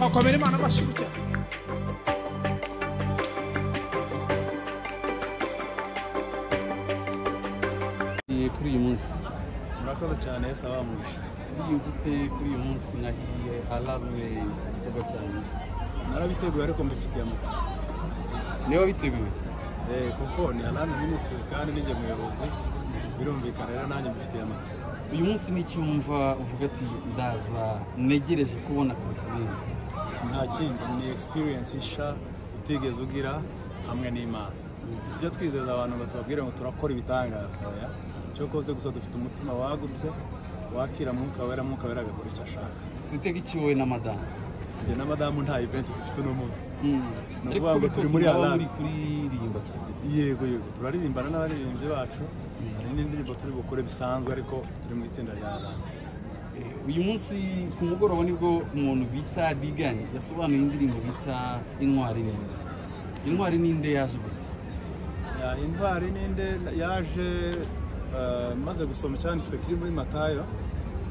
akomera Imana bashibukira kuri uyu munsi murakoze cyane sabamushi yiyumvute kuri uyu munsi nahiye alarme igikorwa cyane narabiteguye ariko mbifitiye amatsiko niba biteguye kuko ni alarme ministries kandi ninjye muyobozi birumvikana rero nanjye mbifitiye amatsiko uyu munsi n'icyumva uvuga ati ndaza negereje kubona ku bitubindi nta kindi ni experience isha utigeze ugira hamwe n'Imana tujya twizeza abantu ngo tubabwire ngo turakora ibitangaza cyo koze gusa dufite umutima wagutse wakira mwuka wera agakora icyo ashaka twitega iki wowe na madamu njye na madamu nta event dufite uno munsi ariko ngo turi muri alarme kuririmba cyane yego turaririmbana n'abaririmbyi bacu hari n'indirimbo turi gukora bisanzwe ariko turi mu itsinda rya alarme uyu munsi ku mugoroba nibwo umuntu bita Digani yasobanuye indirimbo bita intwari ninde yaje gute intwari ninde yaje maze gusoma cyanditswe kiri muri Matayo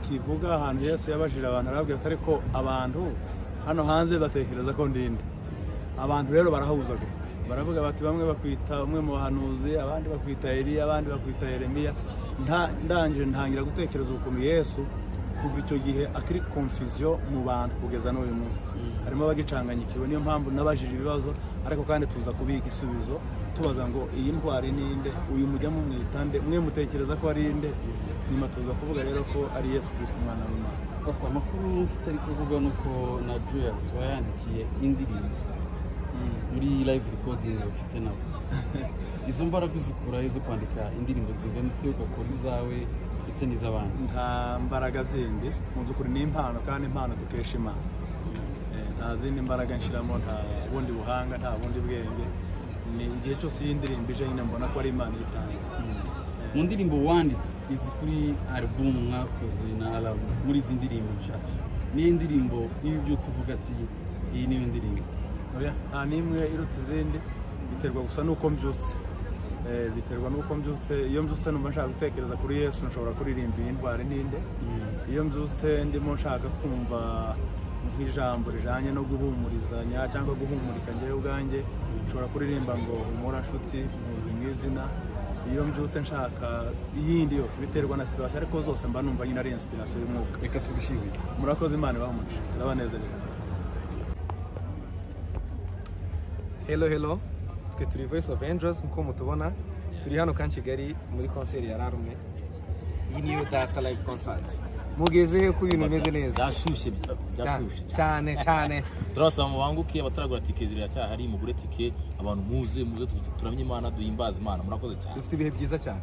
kivuga ahantu Yesu yabajira abantu arabwira ati ariko abantu hano hanze batekereza ko ndinde abantu rero barahuzagurika baravuga bati bamwe bakwita umwe mu bahanuzi abandi bakwita Eliya abandi bakwita Yeremiya ndangije ntangira gutekereza ukuntu Yesu kuva icyo gihe akiri confusion mu bantu kugeza n'uyu munsi harimo abagicanganyikiwe niyo mpamvu nabajije ibibazo ariko kandi tuza kubiga igisubizo tubaza ngo iyi ntwari ninde uyu mujya mu mwitande mwe mutekereza ko ari inde nyuma tuza kuvuga rero ko ari Yesu Kristo umwana w'Imana. Pastor amakuru mfite ari kuvuga nuko na Joyous wayandikiye indirimbo muri live recording ufite nabo izo mbaraga zikura zo kwandika indirimbo zingana uteko kuri zawe ndetse n'iz'abandi nta mbaraga zindi mu by'ukuri ni impano kandi impano dukesha Imana nta zindi mbaraga nshiramo nta bundi buhanga nta bundi bwenge ni igihe cyose y'indirimbo ije nyine mbona ko ari Imana itanze mu ndirimbo wanditse izi kuri album mwakoze na alarme muri izi ndirimbo nshyashya niyo ndirimbo iyo ubyutse uvuga ati iyi niyo ndirimbo nta n'imwe iruta izindi biterwa gusa nuko mbyutse iyo mbyutse numva nshaka gutekereza kuri Yesu nshobora kuririmba iyi ntwari ninde iyo mbyutse ndimo nshaka kumva nk'ijambo rijanye no guhumurizanya cyangwa guhumurika njyewe ubwanjye nshobora kuririmba ngo humura nshuti muzi mw'izina iyo mbyutse nshaka iyindi yose biterwa na situation ariko zose mba numva nyine ari inspiration y'umwuka reka tubishimire murakoze Imana ibamugishe turabanezerewe. Hello twe turi Voice of Angels nko mutubona turi hano kan Kigali muri concert ya Alarme iyi niyo data live concert mugeze ku bintu bimeze neza byashushe cyane turasaba mu banguke abataragura tike ziri cyahari mugure tike abantu muze turamye Imana duhimbaza Imana murakoze cyane dufite ibihe byiza cyane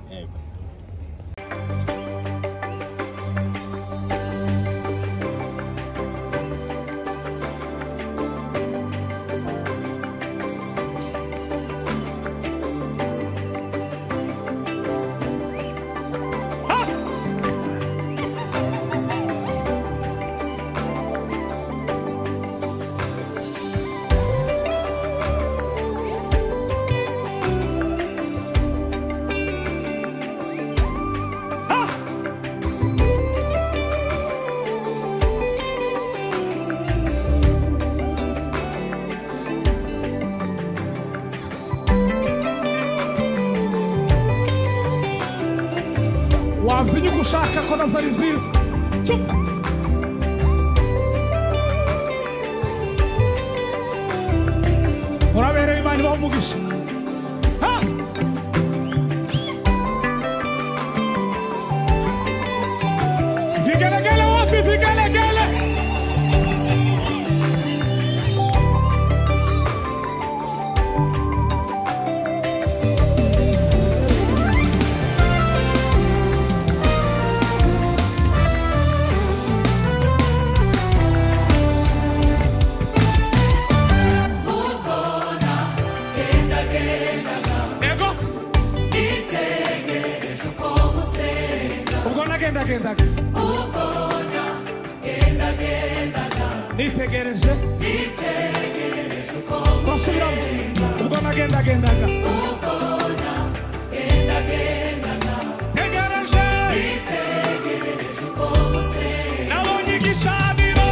wabyinnye uko ushaka ko nabyo ari byiza muraberewe Imana ibaha umugisha vigelegele wapi vigelegele gendaga nitegereje twasubiramo ubwo nagendagendaga tegereje nabonye igicaniro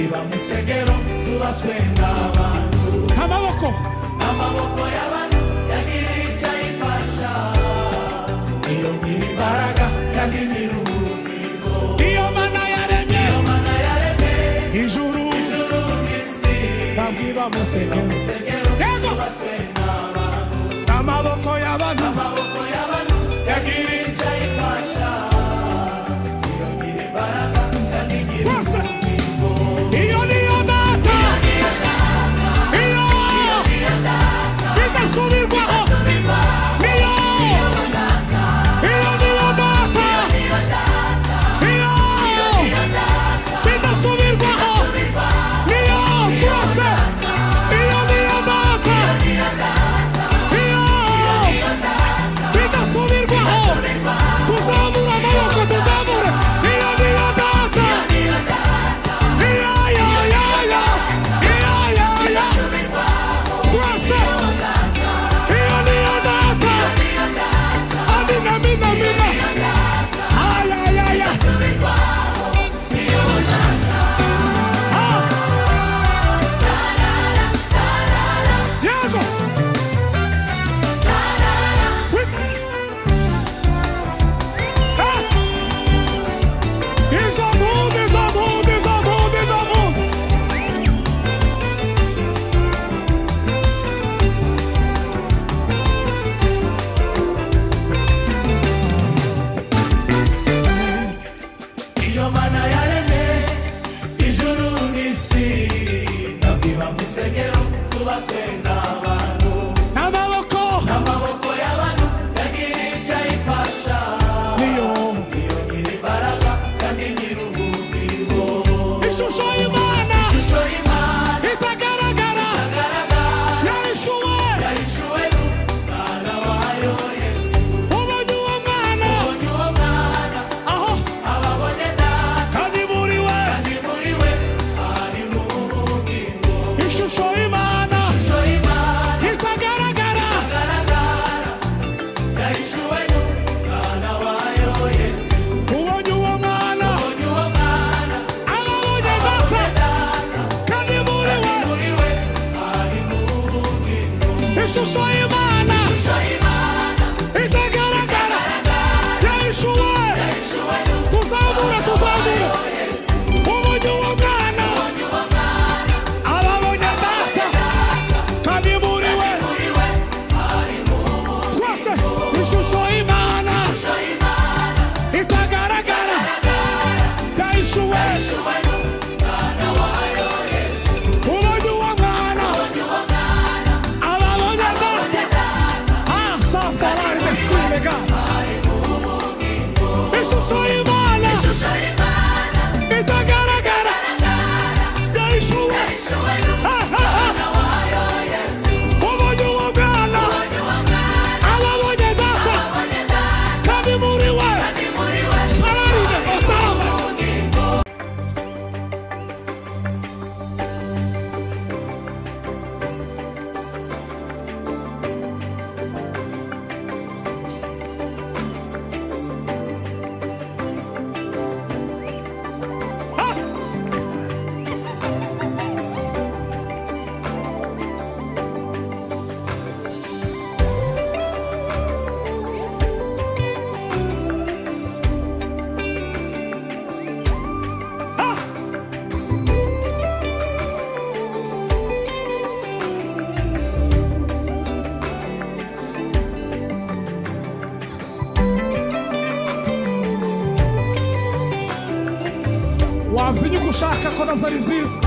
ndabwiba musengero zubatswe n'abantu amaboko y'abantu yagiriye icyo ayifasha iyo ngira imbaraga kandi n'iruhukiro iyo mana yaremye ijuru n'isi ndabwiba musengero zubatswe n'abantu amaboko y'abantu yagiriye icyo ayifasha iyo ngira imbaraga kandi n'iruhukiro iyo niyo data iyo bidasubirwaho niyo niyo data iyo bidasubirwaho niyo twese iyo niyo data iyo bidasubirwaho tuzamura amaboko tuzamure iyo niyo data twese iyo niyo data amina amina amina ayayaya yego izo mundo izo mundo izo mundo izo mundo iyo mana yaremye ijuru n'isi ndabwiba musengero zubatswe n'abantu n'amaboko y'abantu yagiriye icyo ayifasha niyo ngira imbaraga kandi n'iruhukiro ishusho y'Imana itagaragara yahishuwe n'umwana wayo Yesu ubonye uwo mwana aho ababonye data kandi muri we ari mu bugingo ishusho y'Imana itagaragara yahishuwe n'umwana wayo Yesu ubonye uwo mwana ababonye data kandi muri we ari mu bugingo ishusho y'Imana itagaragara yahishuwe tuzamure ubonye uwo mwana ababonye data kandi muri we twese ishusho y'Imana itagaragara yahishuwe ubonye uwo mwana ababonye data safarari mesilega ishusho y'Imana itagaragara yahishuwe ubonye uwo mwana ababonye data kandi muri we sararine batama wabyinyuka ushaka ko nabyo ari byiza